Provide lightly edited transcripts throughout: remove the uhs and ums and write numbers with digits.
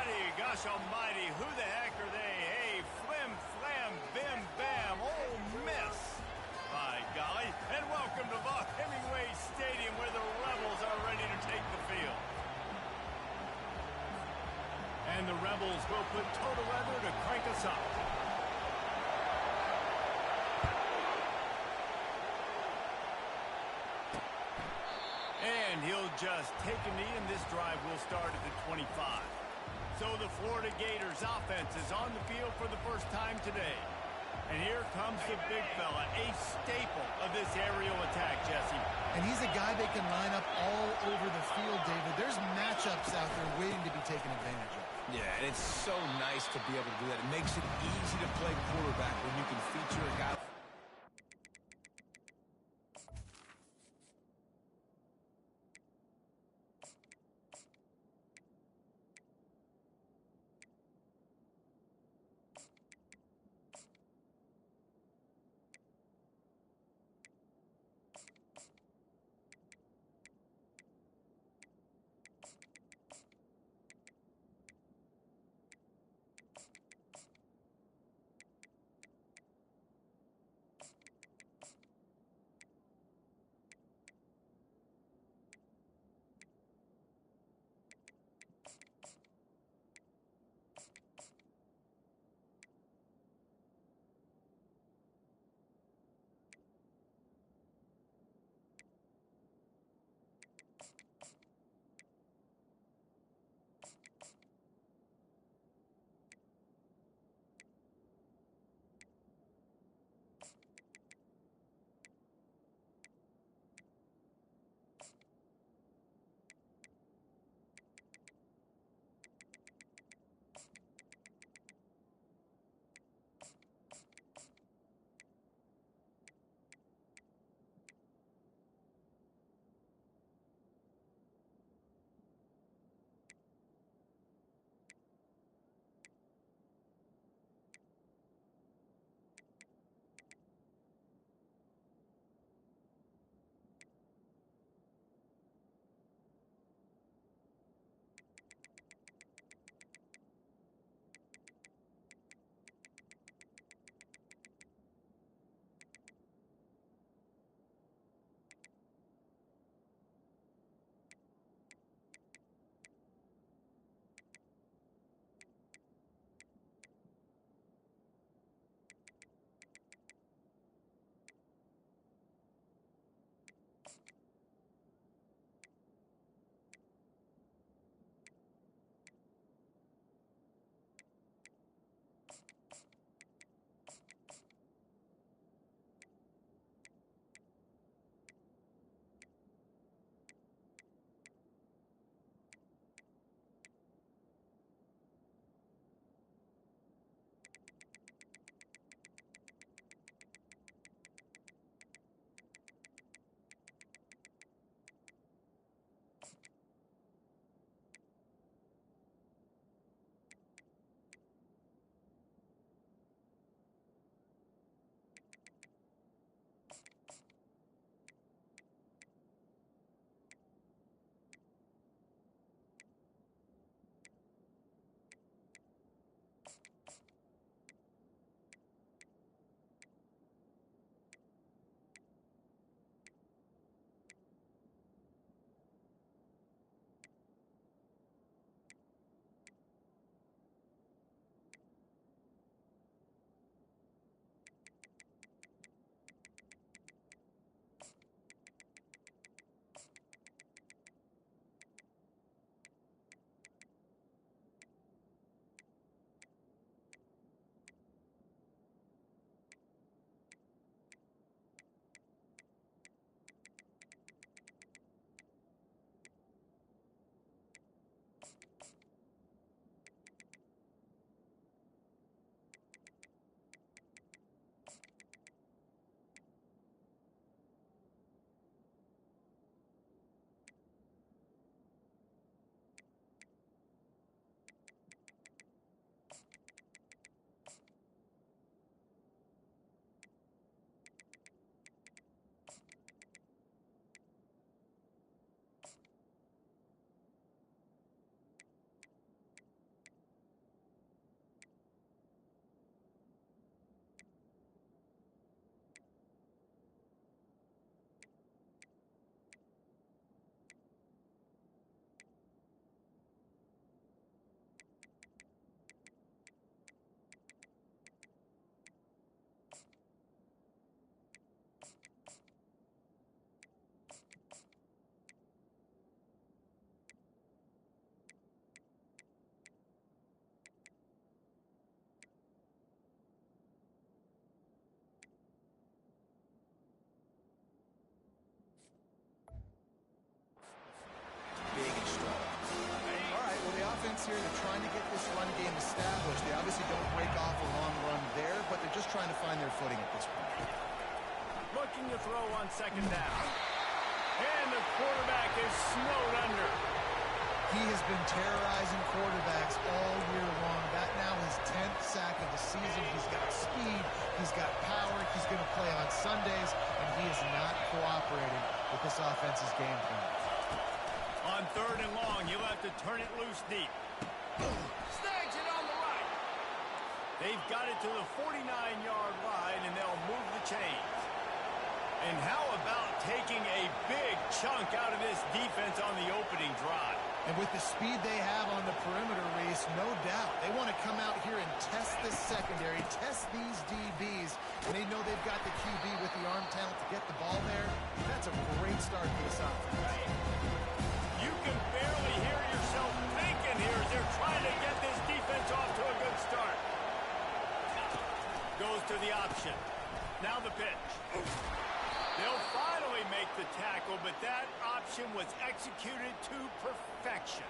everybody. Gosh almighty, who the heck are they? Hey, flim, flam, bim, bam, Ole Miss. By golly, and welcome to Hemingway Stadium where the Rebels are ready to take the field. And the Rebels will put total leather to crank us up. And he'll just take a knee, and this drive will start at the 25. So the Florida Gators offense is on the field for the first time today. And here comes the big fella, a staple of this aerial attack, Jesse. And he's a guy they can line up all over the field, David. There's matchups out there waiting to be taken advantage of. Yeah, and it's so nice to be able to do that. It makes it easy to play quarterback when you can feature a guy. trying to find their footing at this point. Looking to throw on second down. And the quarterback is snowed under. He has been terrorizing quarterbacks all year long. That now his 10th sack of the season. He's got speed. He's got power. He's going to play on Sundays, and he is not cooperating with this offense's game plan. On third and long, he'll have to turn it loose deep. Snags it on the right. They've got it to the 49-yard line, and they'll move the chains. And how about taking a big chunk out of this defense on the opening drive? And with the speed they have on the perimeter, Reese, no doubt, they want to come out here and test this secondary, test these DBs, and they know they've got the QB with the arm talent to get the ball there. That's a great start for this offense. You can barely hear yourself thinking here as they're trying to get this defense off to a good start. Goes to the option. Now the pitch. They'll finally make the tackle, but that option was executed to perfection.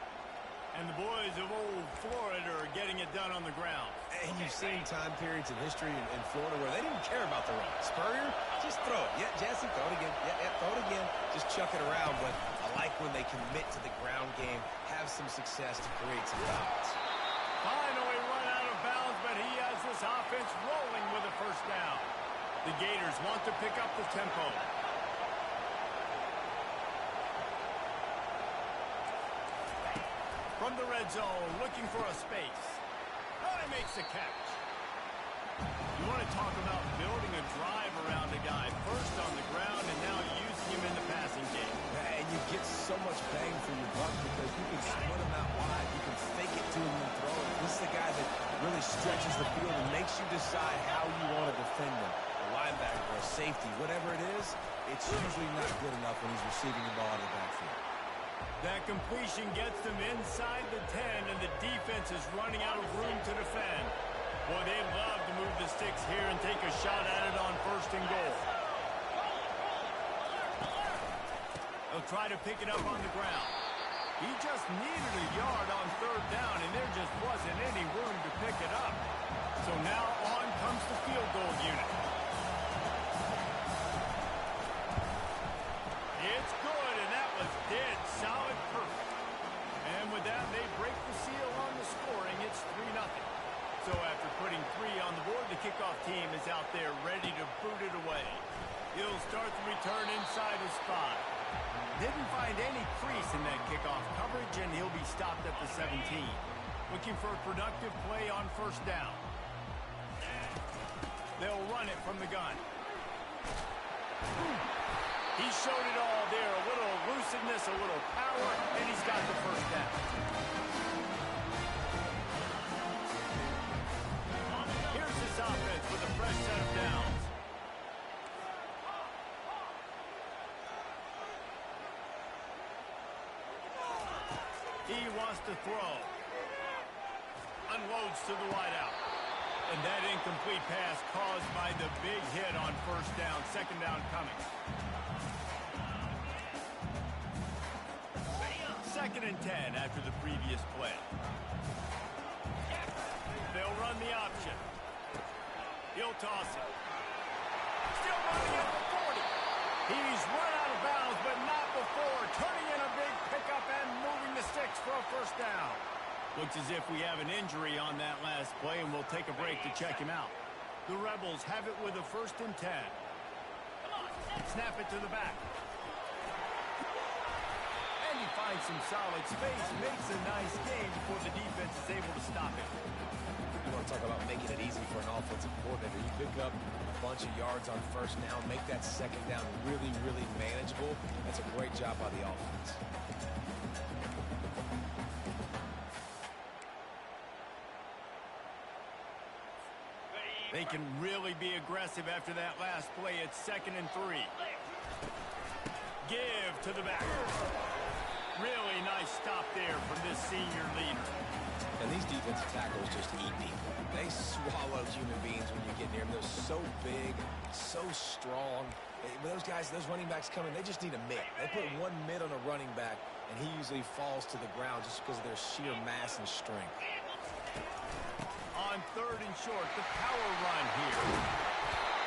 And the boys of old Florida are getting it done on the ground. And you've seen time periods in history in Florida where they didn't care about the run. Spurrier, just throw it. Yeah, Jesse, throw it again. Yeah, throw it again. Just chuck it around. But I like when they commit to the ground game, have some success to create some dominance. Finally run out of bounds, but he has this offense rolling with a first down. The Gators want to pick up the tempo. From the red zone, looking for a space. Oh, he makes the catch. You want to talk about building a drive around a guy. First on the ground and now using him in the passing game. And you get so much bang for your buck because you can split him out wide. You can fake it to him and throw it. This is the guy that really stretches the field and makes you decide how you want to defend him. Linebacker or a safety, whatever it is, it's usually not good enough when he's receiving the ball out of the backfield. That completion gets them inside the 10, and the defense is running out of room to defend. Boy, they'd love to move the sticks here and take a shot at it on first and goal. They'll try to pick it up on the ground. He just needed a yard on third down, and there just wasn't any room to pick it up. So now on comes the field goal unit. It's good, and that was dead solid perfect. And with that, they break the seal on the scoring. It's 3-0. So after putting 3 on the board, the kickoff team is out there ready to boot it away. He'll start the return inside his 5. Didn't find any crease in that kickoff coverage, and he'll be stopped at the 17. Looking for a productive play on first down. They'll run it from the gun. He showed it all there, a little elusiveness, a little power, and he's got the first down. Here's this offense with a fresh set of downs. He wants to throw. Unloads to the wideout. And that incomplete pass caused by the big hit on first down. Second down coming. Second and 10 after the previous play. They'll run the option. He'll toss it. Still running at the 40. He's run out of bounds, but not before. Turning in a big pickup and moving the sticks for a first down. Looks as if we have an injury on that last play, and we'll take a break to check him out. The Rebels have it with a first and 10. Snap it to the back. And he finds some solid space, makes a nice game before the defense is able to stop it. You want to talk about making it easy for an offensive coordinator. You pick up a bunch of yards on first down, make that second down really, really manageable. That's a great job by the offense. They can really be aggressive after that last play. It's second and 3. Give to the back. Really nice stop there from this senior leader. And these defensive tackles just eat people. They swallow human beings when you get near them. They're so big, so strong. When those guys, those running backs come in, they just need a mid. They put one mid on a running back, and he usually falls to the ground just because of their sheer mass and strength. On on 3rd and short. The power run here.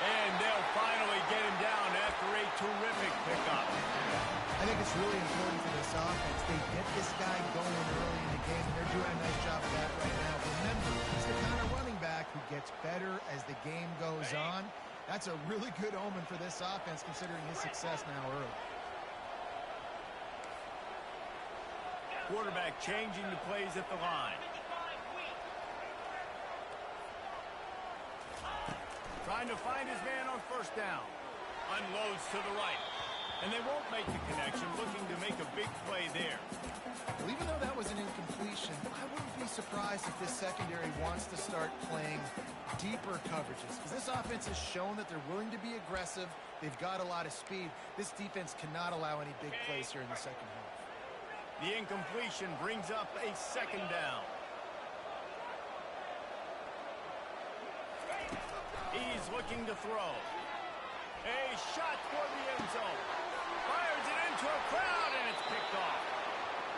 And they'll finally get him down after a terrific pickup. I think it's really important for this offense. They get this guy going early in the game, and they're doing a nice job of that right now. Remember, he's the kind of running back who gets better as the game goes on. That's a really good omen for this offense, considering his success now early. Quarterback changing the plays at the line. Trying to find his man on 1st down. Unloads to the right. And they won't make the connection, looking to make a big play there. Well, even though that was an incompletion, I wouldn't be surprised if this secondary wants to start playing deeper coverages, because this offense has shown that they're willing to be aggressive. They've got a lot of speed. This defense cannot allow any big plays here in the second half. The incompletion brings up a 2nd down. He's looking to throw. A shot for the end zone. Fires it into a crowd, and it's picked off.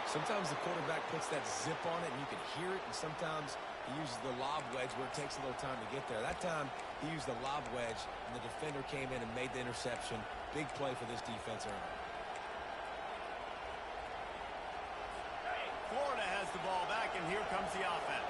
Sometimes the quarterback puts that zip on it, and you can hear it, and sometimes he uses the lob wedge where it takes a little time to get there. That time, he used the lob wedge, and the defender came in and made the interception. Big play for this defense early. Florida has the ball back, and here comes the offense.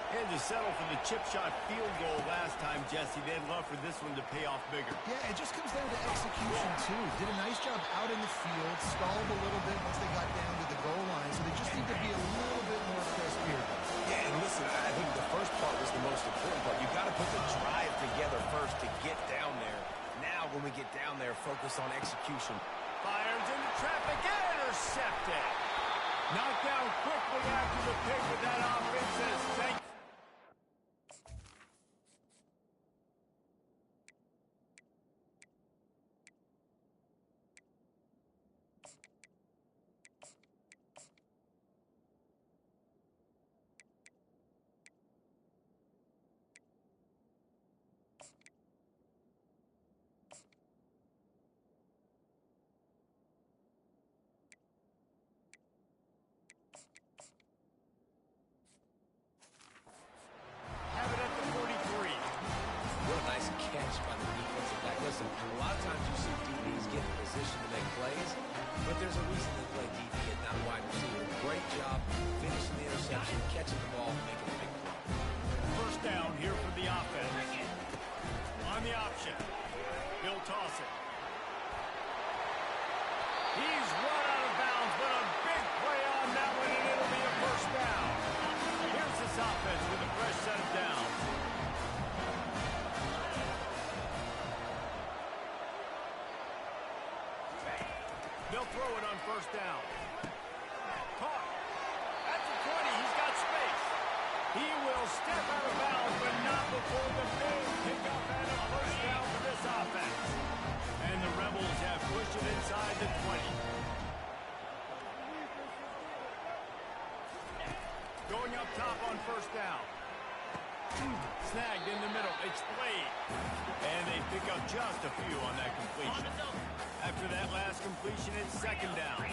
Had to settle for the chip shot field goal last time, Jesse. They'd love for this one to pay off bigger. Yeah, it just comes down to execution, too. Did a nice job out in the field, stalled a little bit once they got down to the goal line, so they just need to be a little bit more crisp here. Yeah, and listen, I think the first part was the most important part. You've got to put the drive together first to get down there. Now, when we get down there, focus on execution. Fires into traffic and intercepted. Knocked down quickly after the pick, but that offense says thank you. Have it at the 43. What a nice catch by the defensive back. Listen, a lot of times you see DBs get in position to make plays, but there's a reason they play DB and not wide receiver. Great job finishing the interception, catching the ball, making a big play. 1st down here for the offense. On the option. He'll toss it. He's run out of bounds, but a big play on that one, and it'll be a 1st down. Here's this offense with a fresh set of downs. They'll throw it on 1st down. Caught. At the 20, he's got space. He will step out of bounds, but not before the big pickup and a 1st down for this offense. And the Rebels have pushed it inside the 20. Going up top on 1st down. Snagged in the middle. It's played. And they pick up just a few on that completion. After that last completion, it's 2nd down.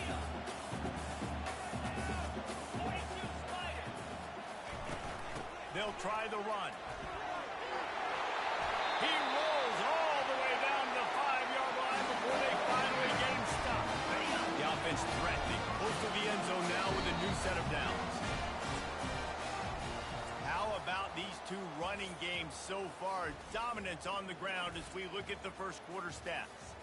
They'll try the run. He rolls all the way down to the 5-yard line before they finally get him stopped. The offense threatening. Close to the end zone now with a new set of downs. How about these two running games so far? Dominance on the ground as we look at the 1st quarter stats.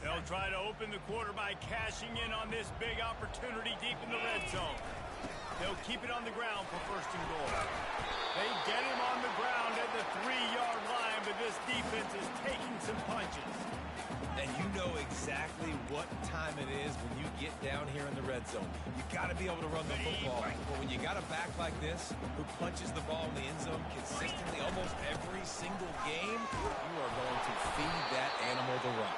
They'll try to open the quarter by cashing in on this big opportunity deep in the red zone. They'll keep it on the ground for 1st and goal. They get him on the ground at the 3-yard line, but this defense is taking some punches. And you know exactly what time it is when you get down here in the red zone. You got to be able to run the football. But when you got a back like this who punches the ball in the end zone consistently almost every single game, you are going to feed that animal the run.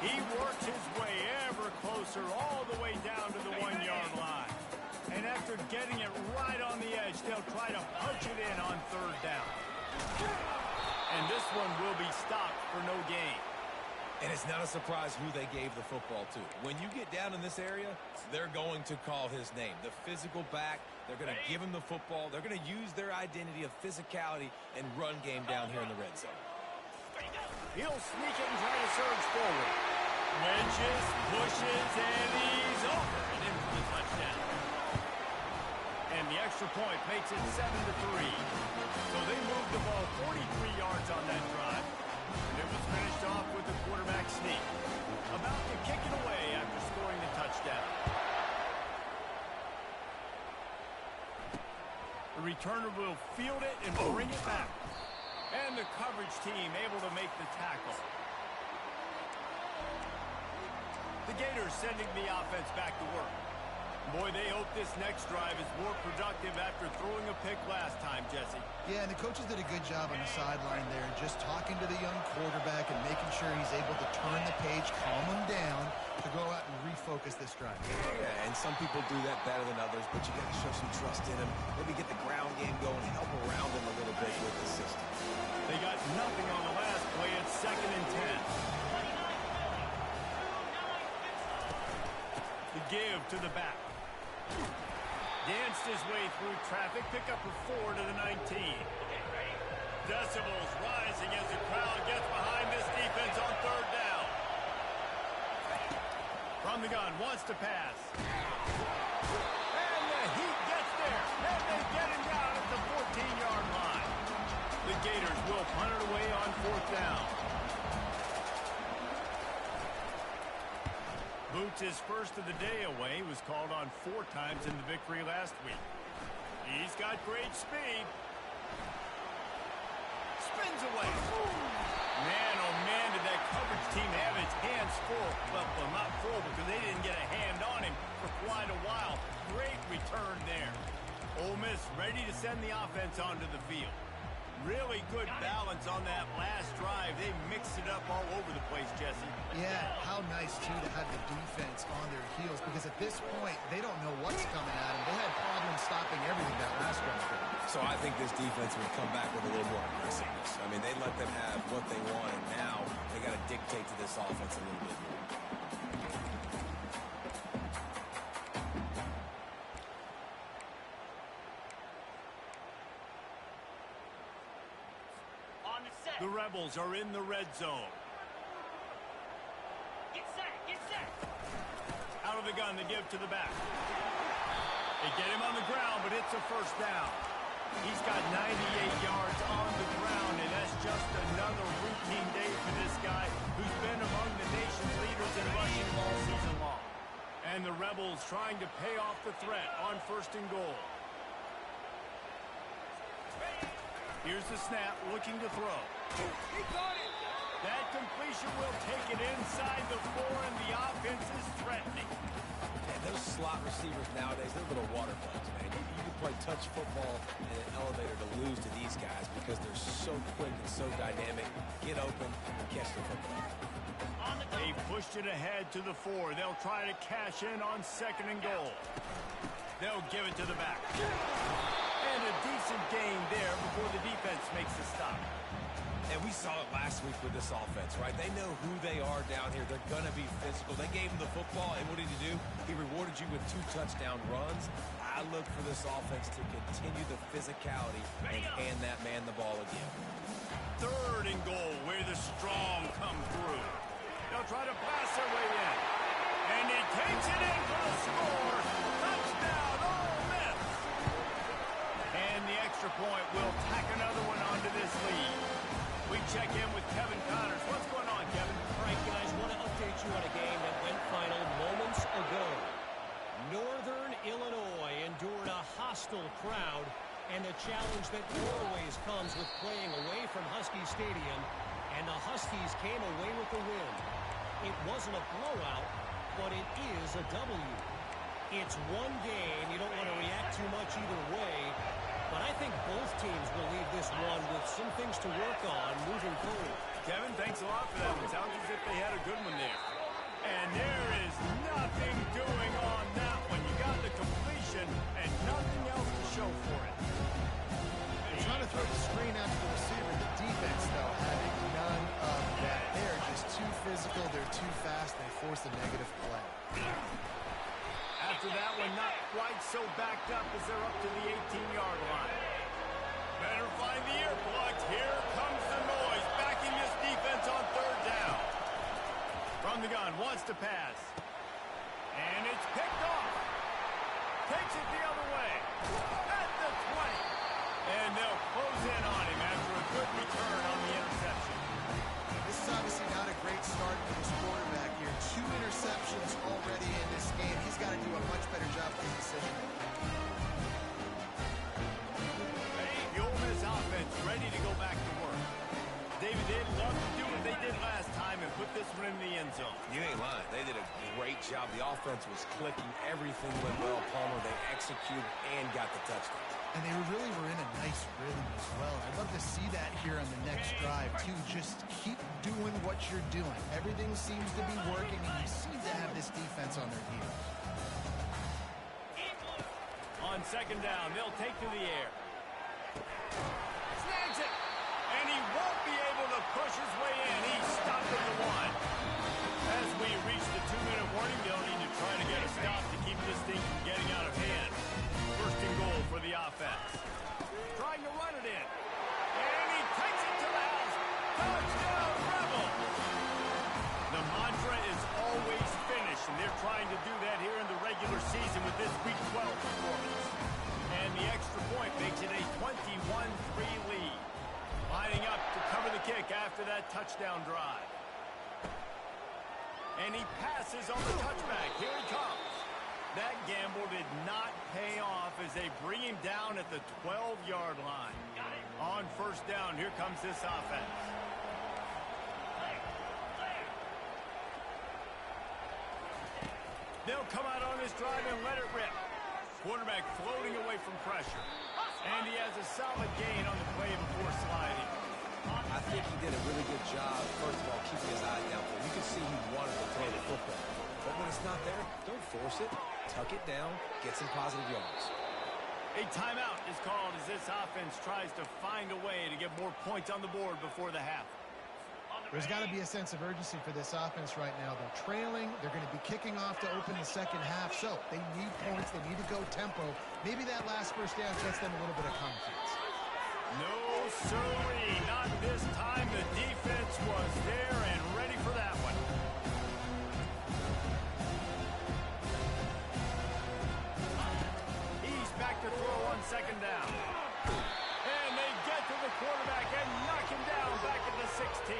He works his way ever closer closer, all the way down to the 1-yard line. And after getting it right on the edge, they'll try to punch it in on third down. And this one will be stopped for no gain. And it's not a surprise who they gave the football to. When you get down in this area, they're going to call his name. The physical back, they're going to give him the football. They're going to use their identity of physicality and run game down here in the red zone. He'll sneak it and try to surge forward. Wedges, pushes, and he's over and in for the touchdown. And the extra point makes it 7-3. So they moved the ball 43 yards on that drive. And it was finished off with the quarterback sneak. About to kick it away after scoring the touchdown. The returner will field it and bring it back. And the coverage team able to make the tackle. The Gators sending the offense back to work. Boy, they hope this next drive is more productive after throwing a pick last time, Jesse. Yeah, and the coaches did a good job on the sideline there, just talking to the young quarterback and making sure he's able to turn the page, calm him down, to go out and refocus this drive. Yeah, and some people do that better than others, but you got to show some trust in him. Maybe get the ground game going, help around him a little bit with the system. They got nothing on the last play. It's 2nd and 10. The give to the back. Danced his way through traffic. Pick up a 4 to the 19. Decibels rising as the crowd gets behind this defense on third down. From the gun, wants to pass. And the Heat gets there. And they get him down at the 14-yard line. The Gators will punt it away on 4th down. Boots his first of the day away. Was called on 4 times in the victory last week. He's got great speed. Spins away. Man, oh man, did that coverage team have its hands full. Well, not full because they didn't get a hand on him for quite a while. Great return there. Ole Miss ready to send the offense onto the field. Really good balance on that last drive. They mixed it up all over the place, Jesse. Yeah, how nice, too, to have the defense on their heels, because at this point, they don't know what's coming at them. They had problems stopping everything that last drive. So I think this defense would come back with a little more aggressiveness. I mean, they let them have what they want, and now they got to dictate to this offense a little bit more. The Rebels are in the red zone. Get set, get set. Out of the gun, they give to the back. They get him on the ground, but it's a first down. He's got 98 yards on the ground, and that's just another routine day for this guy who's been among the nation's leaders in rushing all season long. And the Rebels trying to pay off the threat on 1st and goal. Here's the snap, looking to throw. He got it. That completion will take it inside the 4, and the offense is threatening. And those slot receivers nowadays, they're little water bugs, man. You can play touch football in an elevator to lose to these guys because they're so quick and so dynamic. Get open and catch the football. They pushed it ahead to the 4. They'll try to cash in on 2nd and goal. They'll give it to the back. And a decent gain there before the defense makes the stop. And we saw it last week with this offense, right? They know who they are down here. They're going to be physical. They gave him the football, and what did he do? He rewarded you with 2 touchdown runs. I look for this offense to continue the physicality and hand that man the ball again. 3rd and goal, where the strong come through. They'll try to pass their way in. And he takes it in for the score. Touchdown, Ole Miss. And the extra point will tack another one onto this lead. We check in with Kevin Connors. What's going on, Kevin? All right, guys, want to update you on a game that went final moments ago. Northern Illinois endured a hostile crowd and the challenge that always comes with playing away from Husky Stadium, and the Huskies came away with the win. It wasn't a blowout, but it is a W. It's one game. You don't want to react too much either way. But I think both teams will leave this one with some things to work on moving forward. Kevin, thanks a lot for that one. Sounds as if they had a good one there. And there is nothing doing on that one. You got the completion and nothing else to show for it. They're trying to throw the screen out to the receiver. The defense, though, having none of that. They're just too physical. They're too fast. They force a negative play. After that one, not quite so backed up as they're up to the 18-yard line. Better find the earplugs. Here comes the noise, backing this defense on third down. From the gun, wants to pass. And it's picked off. Takes it the other way. At the 20. And they'll close in on him after a good return on the interception. This is obviously not a great start for this quarterback here. 2 interceptions already in this game. He's got to do a much better job with his decision-making. The Ole Miss offense ready to go back to work. David, they'd love to do what they did last time and put this one in the end zone. You ain't lying. They did a great job. The offense was clicking. Everything went well. Palmer, they executed and got the touchdown. And they really were in a nice rhythm as well. I'd love to see that here on the next drive, too. Just keep doing what you're doing. Everything seems to be working, and you seem to have this defense on their heels. On second down, they'll take to the air. Snags it! And he won't be able to push his way in. He's stopped at the 1. As we reach the 2-minute warning, they'll need to try to get a stop to keep this thing from getting out of hand. First and goal for the offense. Trying to run it in. And he takes it to the house. Touchdown, Rebels! The mantra is always finish, and they're trying to do that here in the regular season with this Week 12 performance. And the extra point makes it a 21-3 lead. Lining up to cover the kick after that touchdown drive. And he passes on the touchback. Here he comes. That gamble did not pay off as they bring him down at the 12-yard line. On first down, here comes this offense. They'll come out on this drive and let it rip. Quarterback floating away from pressure. And he has a solid gain on the play before sliding. I think he did a really good job, first of all, keeping his eye down. You can see he wanted to throw the football. But when it's not there, don't force it. Tuck it down, get some positive yards. A timeout is called as this offense tries to find a way to get more points on the board before the half. There's got to be a sense of urgency for this offense right now. They're trailing. They're going to be kicking off to open the second half. So they need points. They need to go tempo. Maybe that last first down gets them a little bit of confidence. No, sirree. Not this time. The defense was there and ready for that one. He's back to throw on second down. And they get to the quarterback and knock him down back at the 16.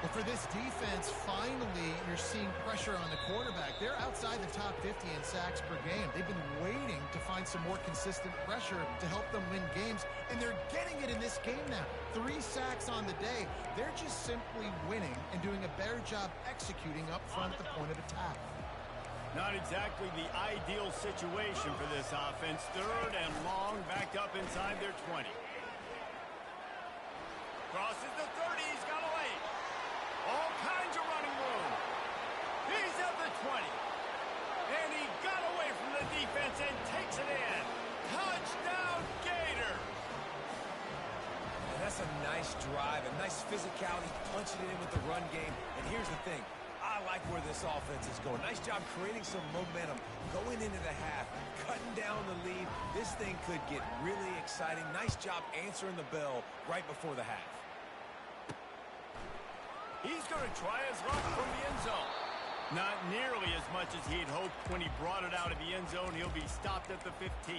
Well, for this defense, finally, you're seeing pressure on the quarterback. They're outside the top 50 in sacks per game. They've been waiting to find some more consistent pressure to help them win games, and they're getting it in this game now. 3 sacks on the day. They're just simply winning and doing a better job executing up front at the point of attack. Not exactly the ideal situation for this offense. Third and long, backed up inside their 20. Crosses the 30, he's got a lane. All kinds of running room. He's at the 20. And he got away from the defense and takes it in. Touchdown, Gator. And that's a nice drive, a nice physicality, punching it in with the run game. And here's the thing. I like where this offense is going. Nice job creating some momentum, going into the half, cutting down the lead. This thing could get really exciting. Nice job answering the bell right before the half. He's going to try his luck from the end zone. Not nearly as much as he'd hoped when he brought it out of the end zone. He'll be stopped at the 15.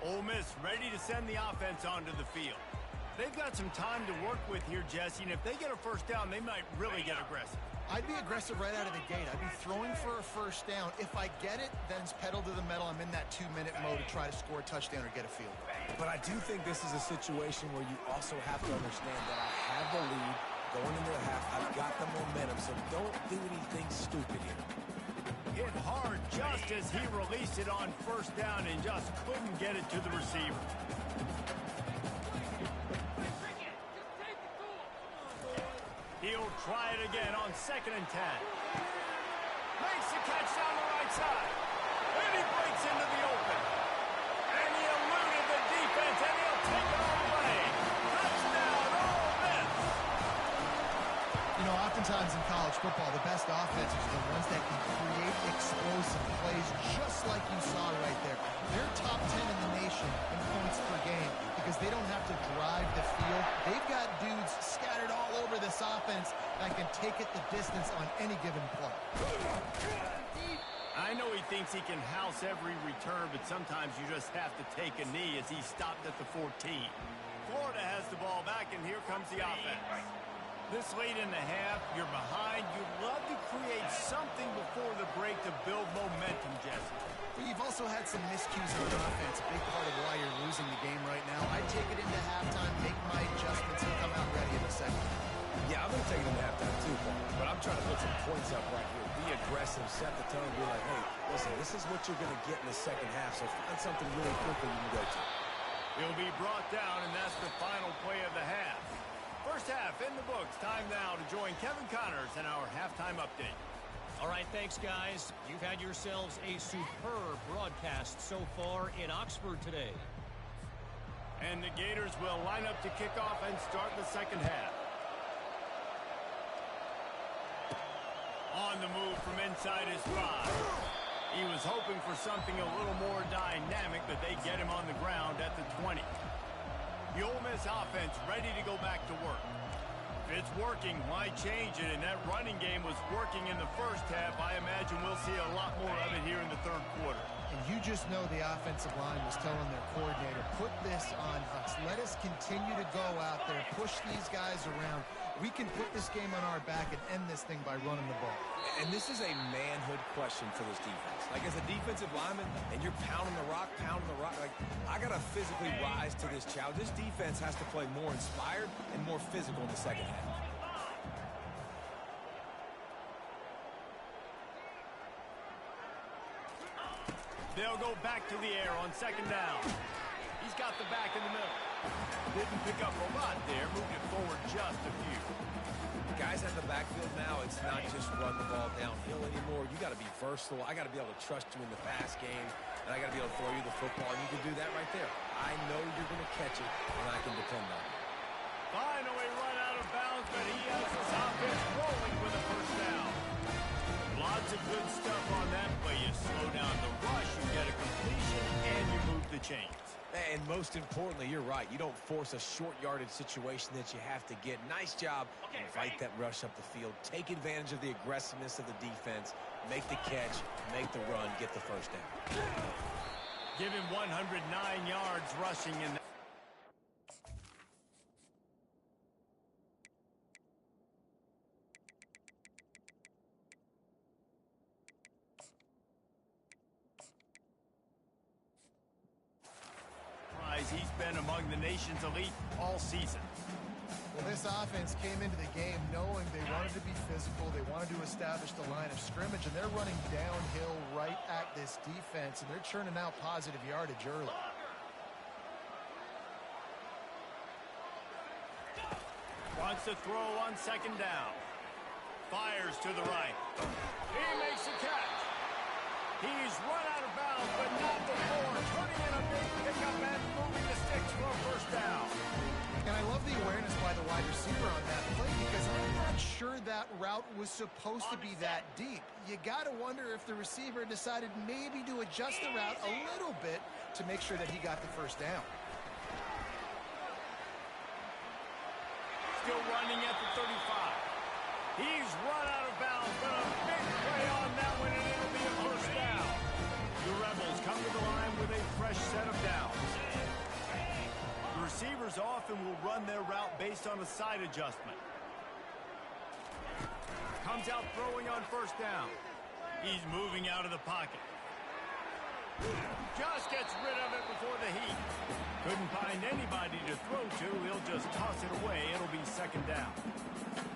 Ole Miss ready to send the offense onto the field. They've got some time to work with here, Jesse, and if they get a first down, they might really get aggressive. I'd be aggressive right out of the gate. I'd be throwing for a first down. If I get it, then it's pedal to the metal. I'm in that 2-minute mode to try to score a touchdown or get a field goal. But I do think this is a situation where you also have to understand that I have the lead going into the half. I've got the momentum, so don't do anything stupid here. Hit hard just as he released it on first down and just couldn't get it to the receiver. He'll try it again on 2nd and 10. makes the catch down the right side. And he breaks into the open. And he eluded the defense, and he'll take it all the way. Touchdown, Ole Miss. You know, oftentimes in college football, the best offenses are the ones that can create explosive plays, just like you saw right there. They're top 10 in the nation in points per game because they don't have to drive the field. They've got dudes scattered all over this offense that can take it the distance on any given play. I know he thinks he can house every return, but sometimes you just have to take a knee as he stopped at the 14. Florida has the ball back, and here comes the offense. This late in the half, you're behind. You'd love to create something before the break to build momentum, Jesse. But you've also had some miscues on offense, a big part of why you're losing the game right now. I take it into halftime, make my adjustments, and come out ready in the second. Yeah, I'm going to take it into halftime too, Paul. But I'm trying to put some points up right here. Be aggressive, set the tone, be like, hey, listen, this is what you're going to get in the second half, so find something really quickly you can go to. He'll be brought down, and that's the final play of the half. First half in the books. Time now to join Kevin Connors in our halftime update. All right, thanks, guys. You've had yourselves a superb broadcast so far in Oxford today. And the Gators will line up to kick off and start the second half. On the move from inside his 5. He was hoping for something a little more dynamic, but they get him on the ground at the 20. The Ole Miss offense ready to go back to work. If it's working, why change it? And that running game was working in the first half. I imagine we'll see a lot more of it here in the third quarter. And you just know the offensive line was telling their coordinator, put this on us. Let us continue to go out there, push these guys around. We can put this game on our back and end this thing by running the ball. And this is a manhood question for this defense. Like, as a defensive lineman, and you're pounding the rock, like, I got to physically rise to this challenge. This defense has to play more inspired and more physical in the second half. They'll go back to the air on second down. He's got the back in the middle. Didn't pick up a lot there, moved it forward just a few. Guys at the backfield now, it's not just run the ball downhill anymore. You got to be versatile. I got to be able to trust you in the pass game, and I got to be able to throw you the football, and you can do that right there. I know you're going to catch it, and I can depend on you. Finally run out of bounds, but he has this offense rolling with a first down. Lots of good stuff on that play. You slow down the rush, you get a completion, and you move the chains. And most importantly, you're right. You don't force a short yardage situation that you have to get. Nice job. Fight that rush up the field. Take advantage of the aggressiveness of the defense. Make the catch, make the run, get the first down. Give him 109 yards rushing in that. He's been among the nation's elite all season. Well, this offense came into the game knowing they wanted to be physical, they wanted to establish the line of scrimmage, and they're running downhill right at this defense, and they're churning out positive yardage early. Wants to throw on second down. Fires to the right. He makes the catch. He's run out of bounds, but not before turning in a big pickup and moving the sticks for a first down. And I love the awareness by the wide receiver on that play because I'm not sure that route was supposed to be that deep. You got to wonder if the receiver decided maybe to adjust the route a little bit to make sure that he got the first down. Still running at the 35. He's run out of bounds, but a big play on that one, and it'll be a first down. The Rebels come to the line with a fresh set of downs. The receivers often will run their route based on a side adjustment. Comes out throwing on first down. He's moving out of the pocket. Just gets rid of it before the heat. Couldn't find anybody to throw to. He'll just toss it away. It'll be second down.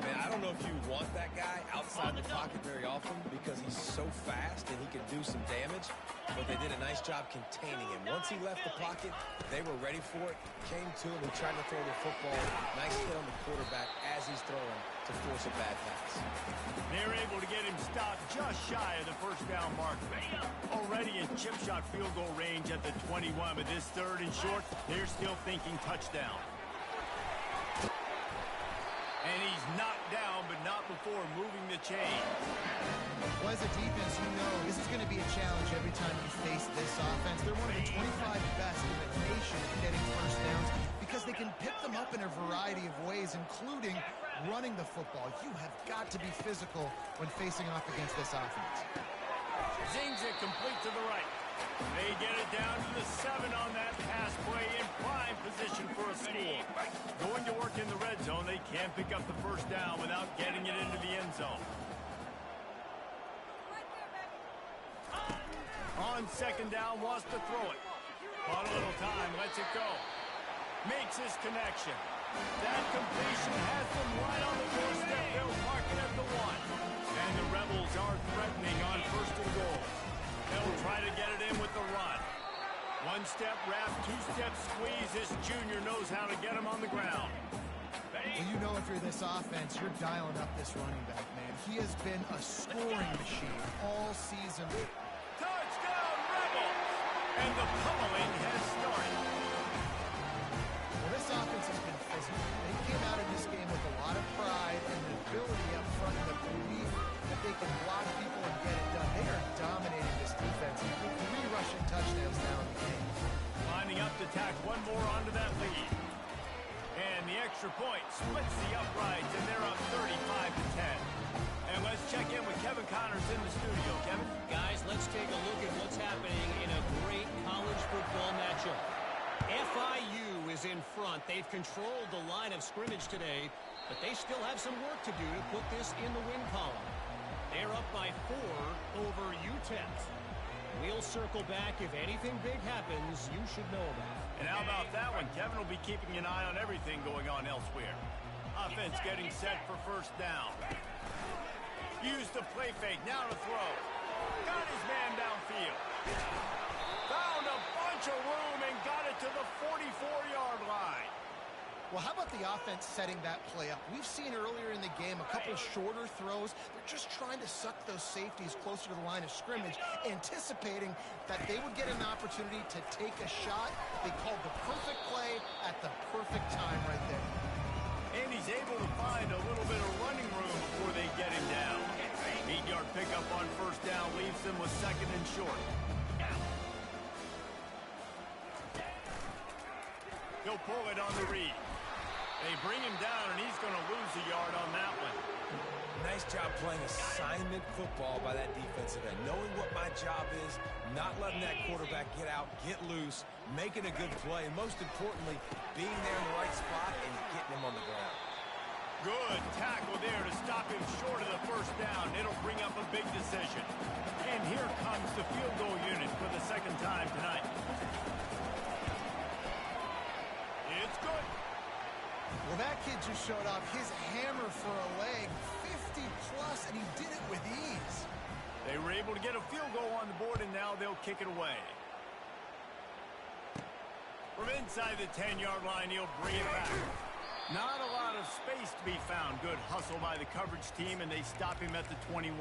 Man, I don't know if you want that guy outside the pocket very often because he's so fast and he can do some damage, but they did a nice job containing him. Once he left the pocket, they were ready for it, came to him and tried to throw the football. Nice hit on the quarterback as he's throwing to force a bad pass. They're able to get him stopped just shy of the first down marker. Already in chip shot field goal range at the 21, but this third and short, they're still thinking touchdown. And he's knocked down, but not before moving the chain. Well, as a defense, you know this is going to be a challenge every time you face this offense. They're one of the 25 best in the nation at getting first downs because they can pick them up in a variety of ways, including running the football. You have got to be physical when facing off against this offense. Zings it complete to the right. They get it down to the 7 on that pass play in prime position for a score. Going to work in the red zone, they can't pick up the first down without getting it into the end zone. On second down, wants to throw it. On a little time, lets it go. Makes his connection. That completion has them right on the doorstep. They'll mark it at the 1. And the Rebels are threatening on first and goal. They'll try to get it in with the run. One-step wrap, two-step squeeze. This junior knows how to get him on the ground. Well, you know if you're this offense, you're dialing up this running back, man. He has been a scoring machine all season. Touchdown, Rebels! And the pummeling has started. Well, this offense has been physical. They came out of this game with a lot of pride and the ability up front and the belief that they can block people and get it done. They are dominating this defense with 3 rushing touchdowns now in the game. Lining up to tack one more onto that lead. And the extra point splits the uprights, and they're up 35-10. And let's check in with Kevin Connors in the studio. Kevin? Guys, let's take a look at what's happening in a great college football matchup. FIU is in front. They've controlled the line of scrimmage today, but they still have some work to do to put this in the win column. They're up by 4 over UTEP. We'll circle back. If anything big happens, you should know about it. And how about that one? Kevin will be keeping an eye on everything going on elsewhere. Offense getting set for first down. Use the play fake. Now to throw. Got his man downfield. Found a bunch of room and got it to the 44-yard line. Well, how about the offense setting that play up? We've seen earlier in the game a couple shorter throws. They're just trying to suck those safeties closer to the line of scrimmage, anticipating that they would get an opportunity to take a shot. They called the perfect play at the perfect time right there. And he's able to find a little bit of running room before they get him down. 8-yard pickup on first down leaves them with second and short. He'll pull it on the read. They bring him down, and he's going to lose a yard on that one. Nice job playing assignment football by that defensive end. Knowing what my job is, not letting that quarterback get out, get loose, making a good play, and most importantly, being there in the right spot and getting him on the ground. Good tackle there to stop him short of the first down. It'll bring up a big decision. And here comes the field goal unit for the second time tonight. It's good. Well, that kid just showed off his hammer for a leg, 50-plus, and he did it with ease. They were able to get a field goal on the board, and now they'll kick it away. From inside the 10-yard line, he'll bring it back. Not a lot of space to be found. Good hustle by the coverage team, and they stop him at the 21.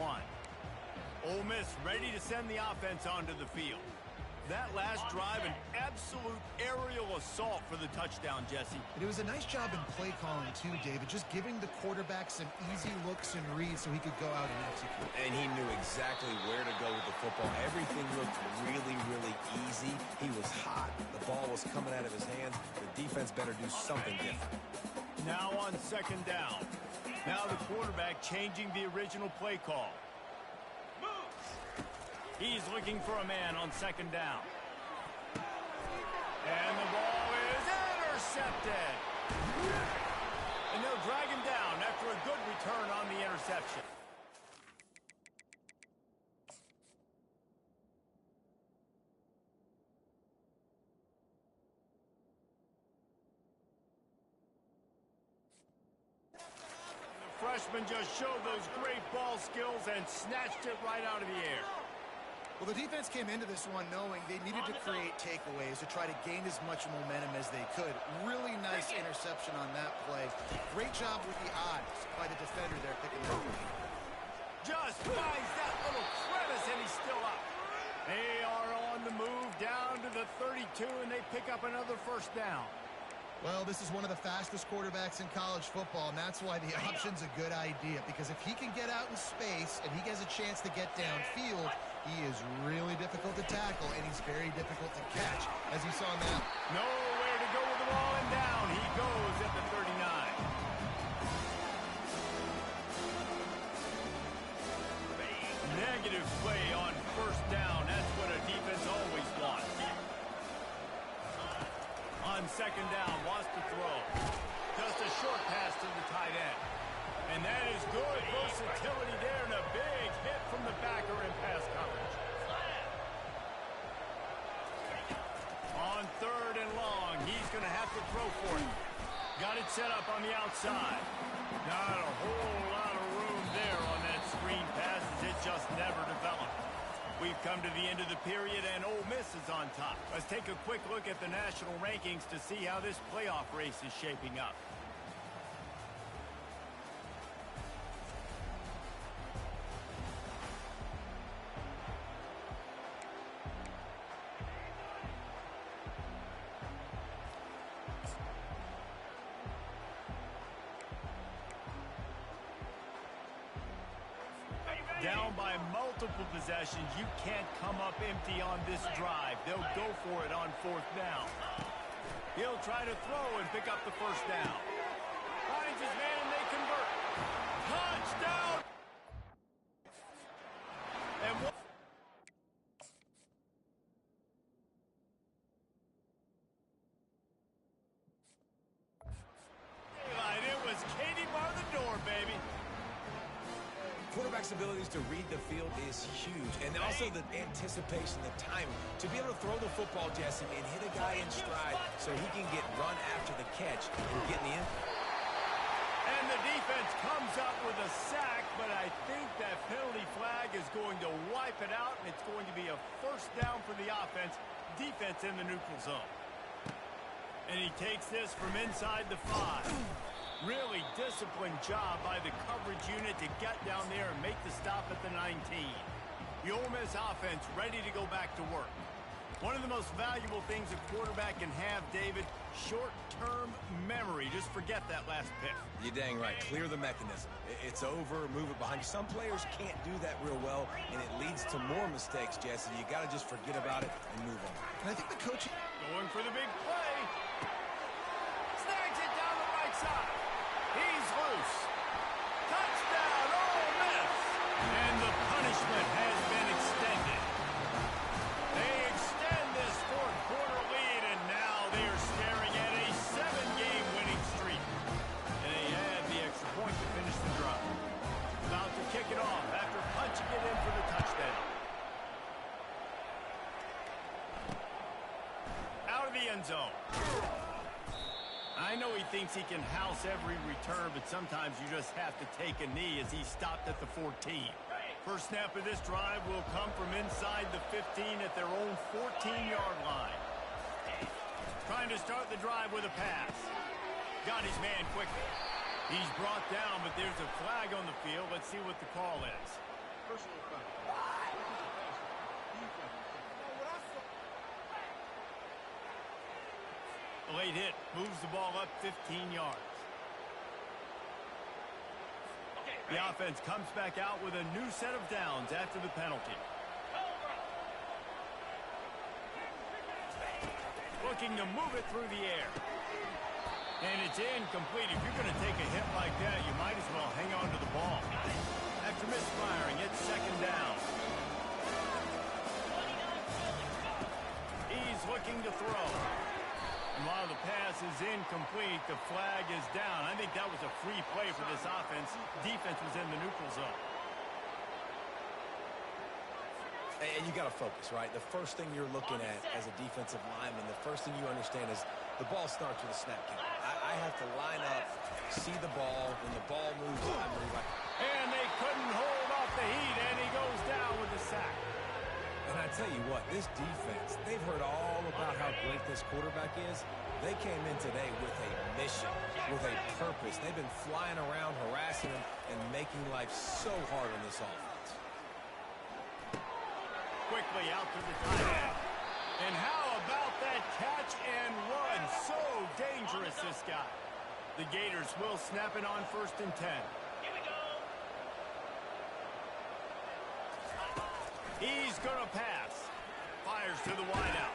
Ole Miss ready to send the offense onto the field. That last drive, an absolute aerial assault for the touchdown, Jesse. And it was a nice job in play calling, too, David, just giving the quarterback some easy looks and reads so he could go out and execute. And he knew exactly where to go with the football. Everything looked really, really easy. He was hot. The ball was coming out of his hands. The defense better do something different. Now on second down. Now the quarterback changing the original play call. He's looking for a man on second down. And the ball is intercepted. And they'll drag him down after a good return on the interception. freshman just showed those great ball skills and snatched it right out of the air. Well, the defense came into this one knowing they needed to create takeaways to try to gain as much momentum as they could. Really nice interception on that play. Great job with the eyes by the defender there picking it up. Just finds that little crevice, and he's still up. They are on the move down to the 32, and they pick up another first down. Well, this is one of the fastest quarterbacks in college football, and that's why the option's a good idea, because if he can get out in space and he has a chance to get downfield, he is really difficult to tackle, and he's very difficult to catch, as you saw now. Nowhere to go with the ball, and down he goes at the 39. Negative play on first down. That's what a defense always wants. On second down, wants to throw. Just a short pass to the tight end. And that is good versatility there, and a big hit from the backer in pass coverage. On third and long, he's going to have to throw for it. Got it set up on the outside. Not a whole lot of room there on that screen pass, as it just never developed. We've come to the end of the period, and Ole Miss is on top. Let's take a quick look at the national rankings to see how this playoff race is shaping up. Down by multiple possessions, you can't come up empty on this drive. They'll go for it on fourth down. He'll try to throw and pick up the first down. Finds his man and they convert. Touchdown! And what? It was Katie bar the door, baby. Quarterback's abilities to read the field is huge, and also the anticipation, the timing. To be able to throw the football, Jesse, and hit a guy in stride so he can get run after the catch and get in the end. And the defense comes up with a sack, but I think that penalty flag is going to wipe it out, and it's going to be a first down for the offense. Defense in the neutral zone. And he takes this from inside the 5. Really disciplined job by the coverage unit to get down there and make the stop at the 19. The Ole Miss offense ready to go back to work. One of the most valuable things a quarterback can have, David, short-term memory. Just forget that last pick. You're dang right. Clear the mechanism. It's over, move it behind you. Some players can't do that real well, and it leads to more mistakes, Jesse. You got to just forget about it and move on. And I think the coach... Going for the big play. Snags it down the right side. He's loose. Touchdown, Ole Miss. And the punishment has been extended. They extend this fourth quarter lead, and now they are staring at a 7-game winning streak. And they had the extra point to finish the drive. About to kick it off after punching it in for the touchdown. Out of the end zone. I know he thinks he can house every return, but sometimes you just have to take a knee as he stopped at the 14. First snap of this drive will come from inside the 15 at their own 14-yard line. Trying to start the drive with a pass. Got his man quickly. He's brought down, but there's a flag on the field. Let's see what the call is. Personal foul. Late hit, moves the ball up 15 yards. The offense comes back out with a new set of downs after the penalty. Looking to move it through the air. And it's incomplete. If you're going to take a hit like that, you might as well hang on to the ball. After misfiring, it's second down. He's looking to throw. And while the pass is incomplete, the flag is down. I think that was a free play for this offense. Defense was in the neutral zone. And you got to focus, right? The first thing you're looking at as a defensive lineman, the first thing you understand is The ball starts with a snap count. I have to line up, see the ball. When the ball moves, I move. And they couldn't hold off the heat, and he goes down with a sack. And I tell you what, this defense, they've heard all about how great this quarterback is. They came in today with a mission, with a purpose. They've been flying around, harassing him, and making life so hard on this offense. Quickly out to the tight end. And how about that catch and run? So dangerous, this guy. The Gators will snap it on 1st and 10. Here we go. He's going to pass. Fires to the wideout.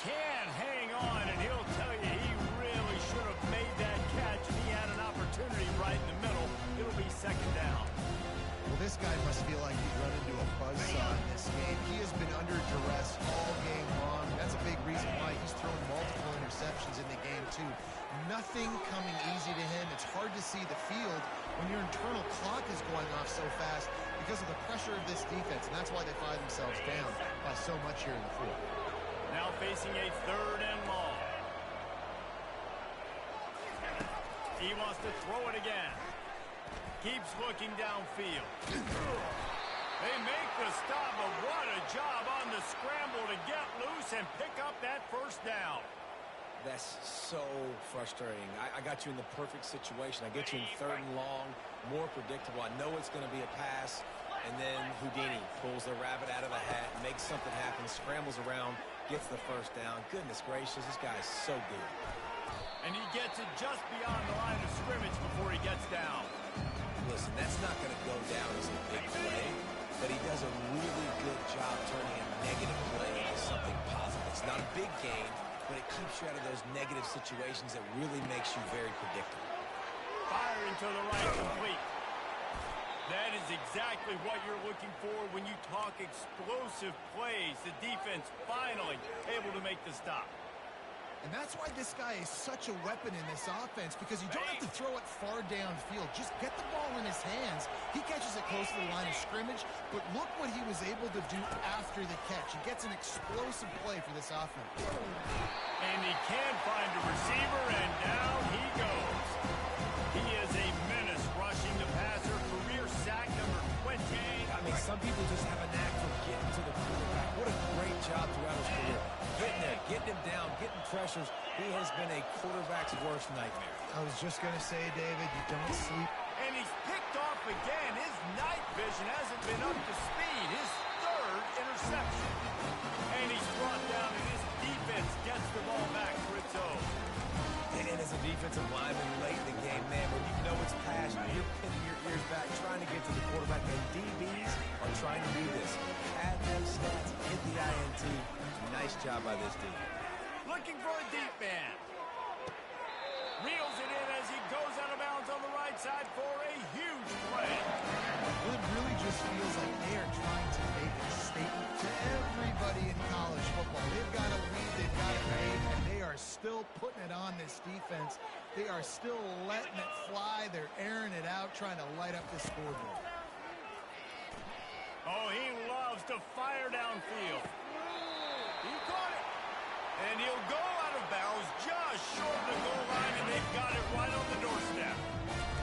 Can hang on, and he'll tell you he really should have made that catch. He had an opportunity right in the middle. It'll be 2nd down. Well, this guy must feel like he's run into a buzzsaw in this game. He has been under duress all game long. That's a big reason why he's thrown multiple interceptions in the game, too. Nothing coming easy to him. It's hard to see the field when your internal clock is going off so fast because of the pressure of this defense, and that's why they find themselves down by so much here in the 4th. Now facing a 3rd and long. He wants to throw it again. Keeps looking downfield. They make the stop, but what a job on the scramble to get loose and pick up that 1st down. That's so frustrating. I got you in the perfect situation. I get you in 3rd and long, more predictable. I know it's going to be a pass, and then Houdini pulls the rabbit out of the hat, makes something happen, scrambles around, gets the 1st down. Goodness gracious, this guy is so good. And he gets it just beyond the line of scrimmage before he gets down. Listen, that's not going to go down as a big play, but he does a really good job turning a negative play into something positive. It's not a big gain, but it keeps you out of those negative situations that really makes you very predictable. Firing to the right, complete. That is exactly what you're looking for when you talk explosive plays. The defense finally able to make the stop. And that's why this guy is such a weapon in this offense, because you don't have to throw it far downfield. Just get the ball in his hands. He catches it close to the line of scrimmage, but look what he was able to do after the catch. He gets an explosive play for this offense. And he can find a receiver, and down he goes. He is a menace rushing the passer. Career sack number 20. I mean, some people just have a knack for getting to the quarterback. What a great job throughout his career. Getting there, getting him down, getting pressures. He has been a quarterback's worst nightmare. I was just going to say, David, you don't sleep. And he's picked off again. His night vision hasn't been up to speed. His 3rd interception. And he's brought down, and his defense gets the ball back for its own. And as a defensive lineman late in the game, man, when you know it's past, you're pinning your ears back, trying to get to the quarterback, and DBs are trying to do this. Add them stats, hit the INT. Nice job by this dude. Looking for a deep man. Reels it in as he goes out of bounds on the right side for a huge play. Well, it really just feels like they are trying to make a statement to everybody in college football. They've got a lead, they've got it made, and they are still putting it on this defense. They are still letting it fly. They're airing it out, trying to light up the scoreboard. Oh, he loves to fire downfield. He caught it. And he'll go out of bounds just short of the goal line, and they've got it right on the doorstep.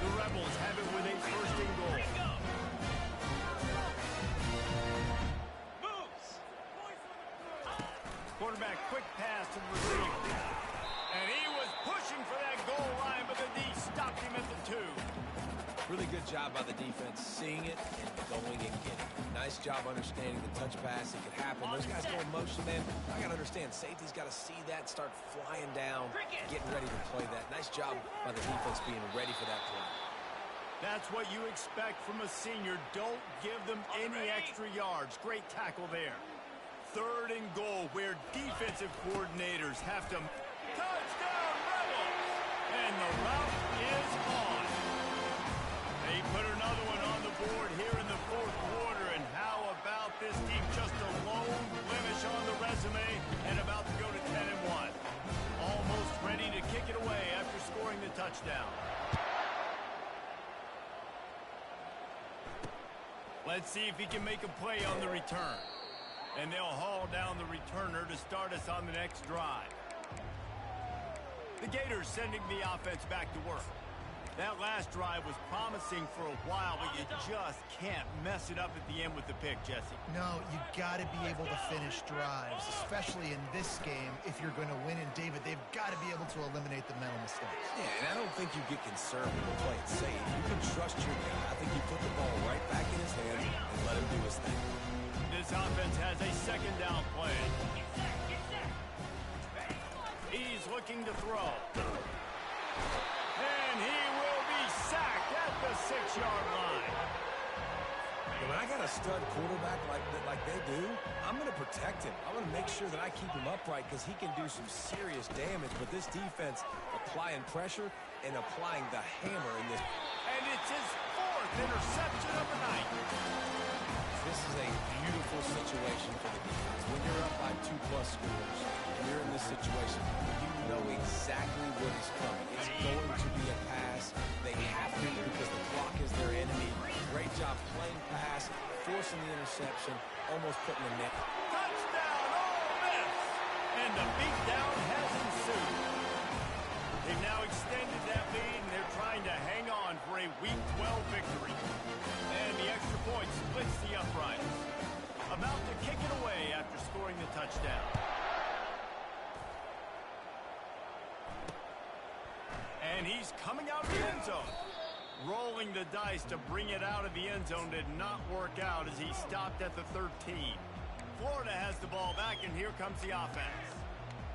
The Rebels have it with a 1st and goal. Quarterback, quick pass to the receiver. And he was pushing for that goal line, but the D stopped him at the 2. Really good job by the defense, seeing it and going and getting it. Nice job understanding the touch pass. It could happen. Those guys go in motion, man. I got to understand, safety's got to see that, start flying down, getting ready to play that. Nice job by the defense being ready for that play. That's what you expect from a senior. Don't give them any extra yards. Great tackle there. 3rd and goal, where defensive coordinators have to... Touchdown, Rebels! And the route is on. They put another one on the board here in the 4th quarter, and how about this team? Just a lone blemish on the resume and about to go to 10-1. Almost ready to kick it away after scoring the touchdown. Let's see if he can make a play on the return. And they'll haul down the returner to start us on the next drive. The Gators sending the offense back to work. That last drive was promising for a while, but you just can't mess it up at the end with the pick, Jesse. No, you got to be able to finish drives, especially in this game if you're going to win. And, David, they've got to be able to eliminate the mental mistakes. Yeah, and I don't think you get conservative and play it safe. You can trust your guy. I think you put the ball right back in his hands and let him do his thing. This offense has a second down play. He's looking to throw. And he will be sacked at the 6-yard line. When I got a stud quarterback like they do, I'm going to protect him. I want to make sure that I keep him upright because he can do some serious damage. But this defense applying pressure and applying the hammer in this. And it's his 4th interception of the night. This is a beautiful situation for the defense. When you're up by 2+ scores, and you're in this situation, you know exactly what is coming. It's going to be a pass. They have to because the clock is their enemy. Great job playing pass, forcing the interception, almost putting the net. Touchdown, Ole Miss! And the beatdown has ensued. They've now extended that lead, and they're trying to hang on for a Week 12 victory. And the extra point splits the uprights. About to kick it away after scoring the touchdown. And he's coming out of the end zone. Rolling the dice to bring it out of the end zone did not work out as he stopped at the 13. Florida has the ball back, and here comes the offense.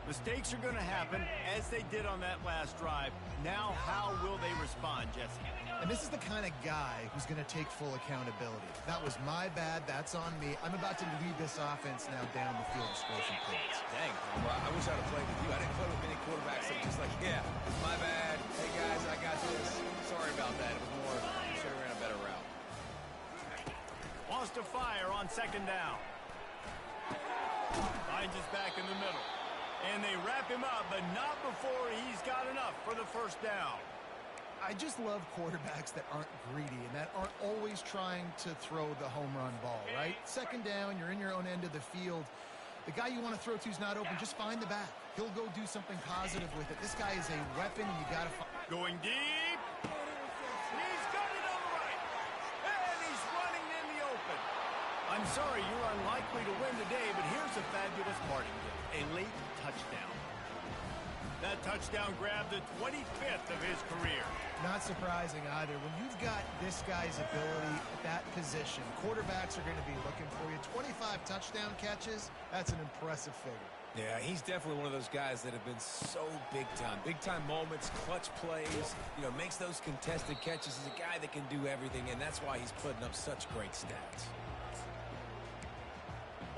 Mistakes are going to happen, as they did on that last drive. Now, how will they respond, Jesse? And this is the kind of guy who's going to take full accountability. That was my bad. That's on me. I'm about to lead this offense now down the field to score some points. Dang, I wish I'd have played with you. I didn't play with many quarterbacks that were just like, yeah, my bad. Hey, guys, I got this. Sorry about that. It was more, should have ran a better route. Wants to fire on 2nd down. Finds his back in the middle. And they wrap him up, but not before he's got enough for the 1st down. I just love quarterbacks that aren't greedy and that aren't always trying to throw the home run ball, right? 2nd down, you're in your own end of the field. The guy you want to throw to is not open. Just find the back. He'll go do something positive with it. This guy is a weapon, and you got to find. Going deep. He's got it on the right. And he's running in the open. I'm sorry you're unlikely to win today, but here's a fabulous parting gift. A late touchdown. That touchdown grabbed the 25th of his career. Not surprising either. When you've got this guy's ability at that position, quarterbacks are going to be looking for you. 25 touchdown catches, that's an impressive figure. Yeah, he's definitely one of those guys that have been so big time. Big time moments, clutch plays, makes those contested catches. He's a guy that can do everything, and that's why he's putting up such great stats.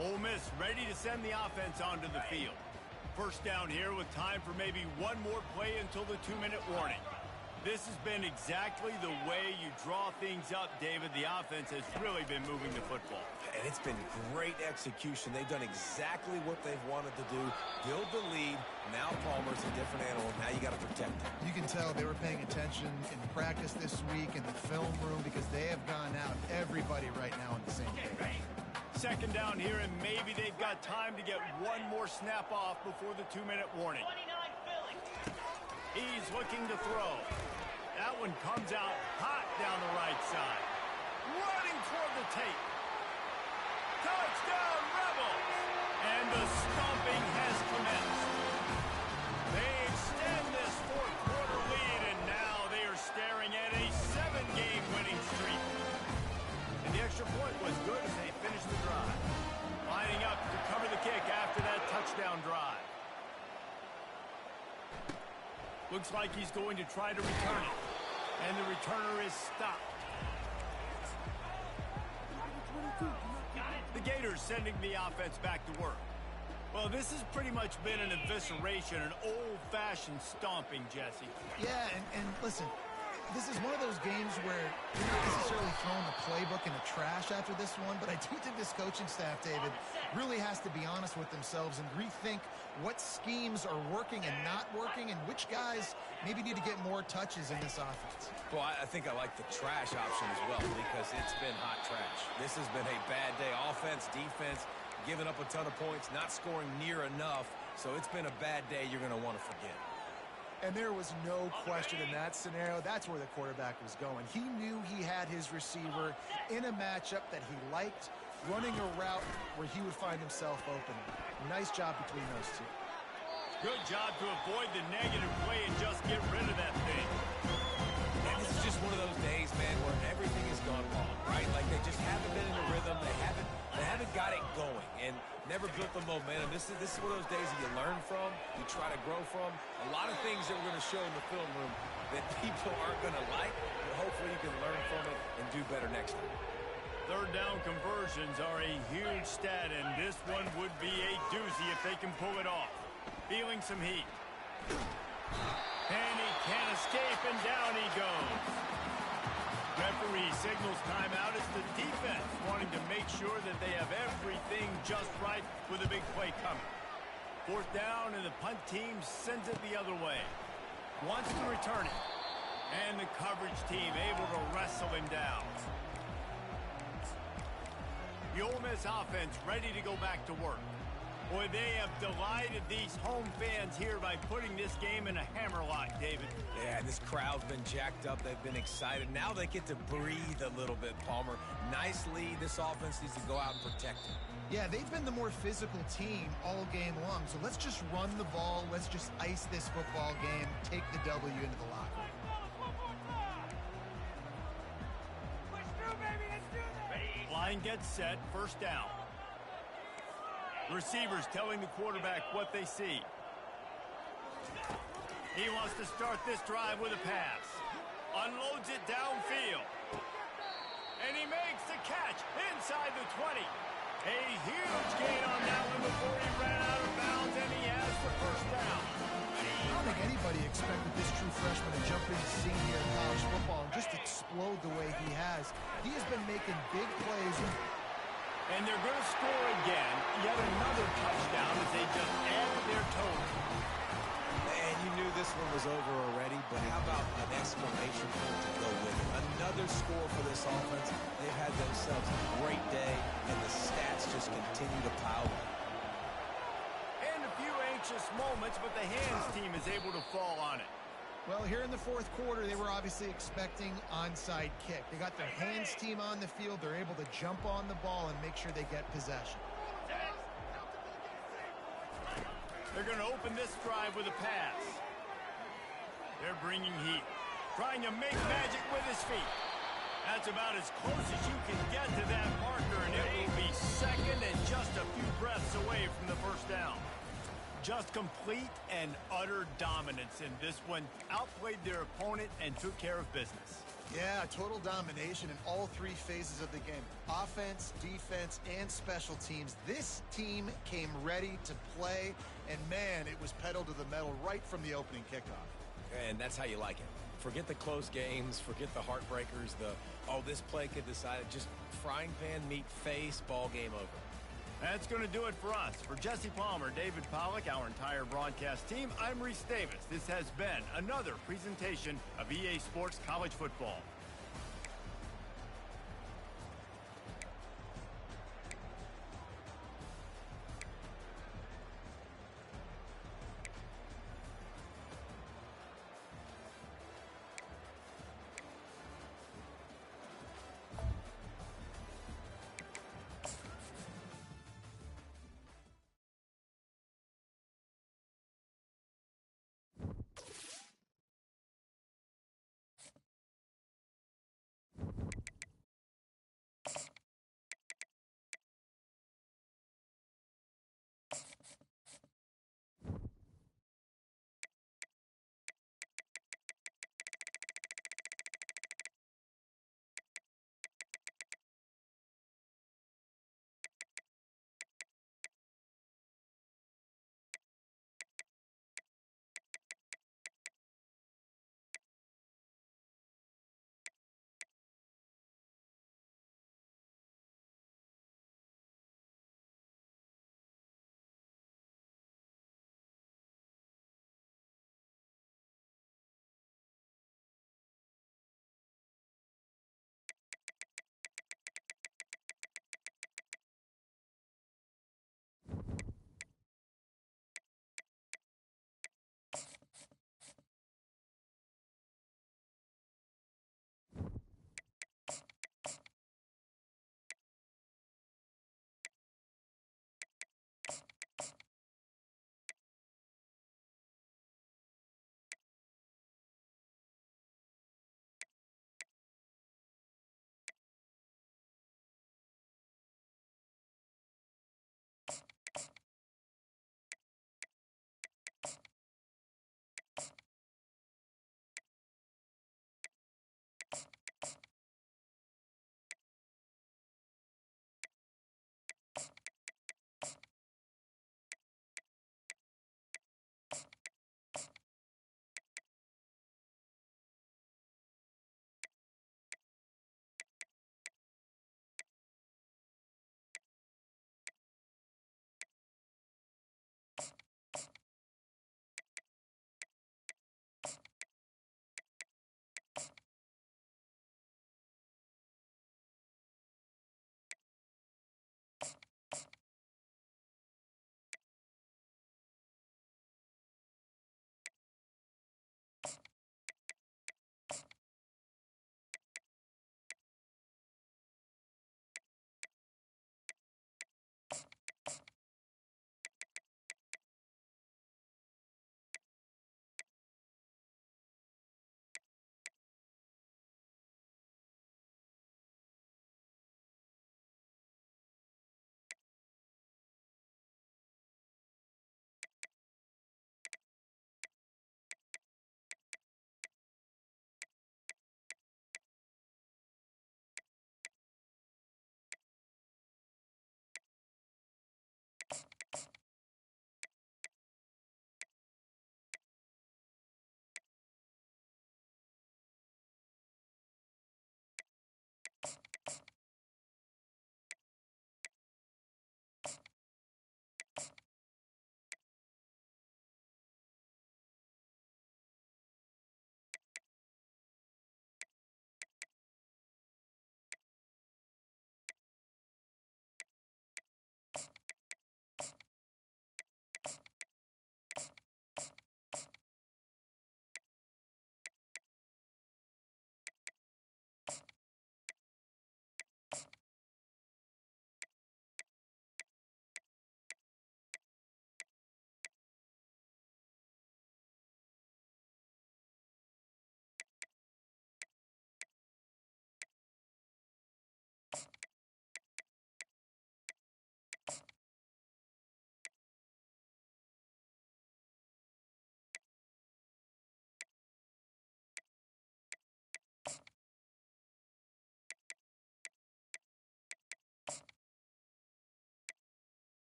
Ole Miss ready to send the offense onto the field. 1st down here with time for maybe one more play until the 2-minute warning. This has been exactly the way you draw things up, David. The offense has really been moving the football. And it's been great execution. They've done exactly what they've wanted to do. Build the lead. Now Palmer's a different animal. Now you got to protect him. You can tell they were paying attention in practice this week in the film room because they have gone out, everybody right now on the same page. 2nd down here, and maybe they've got time to get one more snap off before the 2-minute warning. He's looking to throw. That one comes out hot down the right side. Running toward the tape. Touchdown, Rebels! And the stomping has commenced. They extend this 4th quarter lead, and now they are staring at a 7-game winning streak. And the extra point was good as they finished the drive. Lining up to cover the kick after that touchdown drive. Looks like he's going to try to return it. And the returner is stopped. The Gators sending the offense back to work. Well, this has pretty much been an evisceration, an old-fashioned stomping, Jesse. Yeah, and listen, this is one of those games where you're not necessarily throwing the playbook in the trash after this one, but I do think this coaching staff, David, really has to be honest with themselves and rethink what schemes are working and not working and which guys maybe need to get more touches in this offense. Well, I think I like the trash option as well because it's been hot trash. This has been a bad day. Offense, defense, giving up a ton of points, not scoring near enough. So it's been a bad day you're going to want to forget. And there was no question in that scenario. That's where the quarterback was going. He knew he had his receiver in a matchup that he liked, running a route where he would find himself open. Nice job between those two. Good job to avoid the negative play and just get rid of that thing. And this is just one of those days, man, where everything has gone wrong, right? Like they just haven't been in a rhythm. They haven't got it going and never built the momentum. This is one of those days that you learn from, you try to grow from. A lot of things that we're going to show in the film room that people aren't going to like, but hopefully you can learn from it and do better next time. Third down conversions are a huge stat, and this one would be a doozy if they can pull it off. Feeling some heat. And he can't escape, and down he goes. Referee signals timeout. It's the defense wanting to make sure that they have everything just right with a big play coming. Fourth down, and the punt team sends it the other way. Wants to return it. And the coverage team able to wrestle him down. The Ole Miss offense ready to go back to work. Boy, they have delighted these home fans here by putting this game in a hammerlock, David. Yeah, and this crowd's been jacked up. They've been excited. Now they get to breathe a little bit, Palmer. Nice lead. This offense needs to go out and protect it. Yeah, they've been the more physical team all game long. So let's just run the ball. Let's just ice this football game, take the W into the locker room. Line gets set, first down. Receivers telling the quarterback what they see. He wants to start this drive with a pass. Unloads it downfield. And he makes the catch inside the 20. A huge gain on that one before he ran out of bounds, and he has the first down. I don't think anybody expected this true freshman to jump into scene here in college football and just explode the way he has. He has been making big plays. And they're going to score again. Yet another touchdown as they just add to their total. And you knew this one was over already, but how about an exclamation point to go with it? Another score for this offense. They've had themselves a great day, and the stats just continue to pile up. And a few anxious moments, but the hands team is able to fall on it. Well, here in the fourth quarter, they were obviously expecting onside kick. They got their hands team on the field. They're able to jump on the ball and make sure they get possession. They're going to open this drive with a pass. They're bringing heat. Trying to make magic with his feet. That's about as close as you can get to that marker, and it will be second and just a few breaths away from the first down. Just complete and utter dominance in this one. Outplayed their opponent and took care of business. Yeah, total domination in all three phases of the game. Offense, defense, and special teams. This team came ready to play, and man, it was pedal to the metal right from the opening kickoff. And that's how you like it. Forget the close games, forget the heartbreakers, this play could decide it. Just frying pan, meat face, ball game over. That's going to do it for us. For Jesse Palmer, David Pollack, our entire broadcast team, I'm Reese Davis. This has been another presentation of EA Sports College Football.